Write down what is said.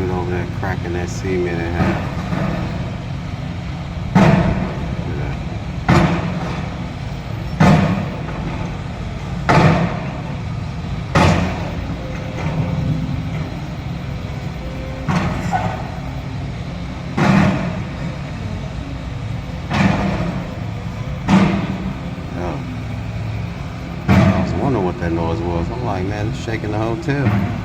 David over there cracking that cement in half. I was wondering what that noise was. I'm like, man, it's shaking the hotel.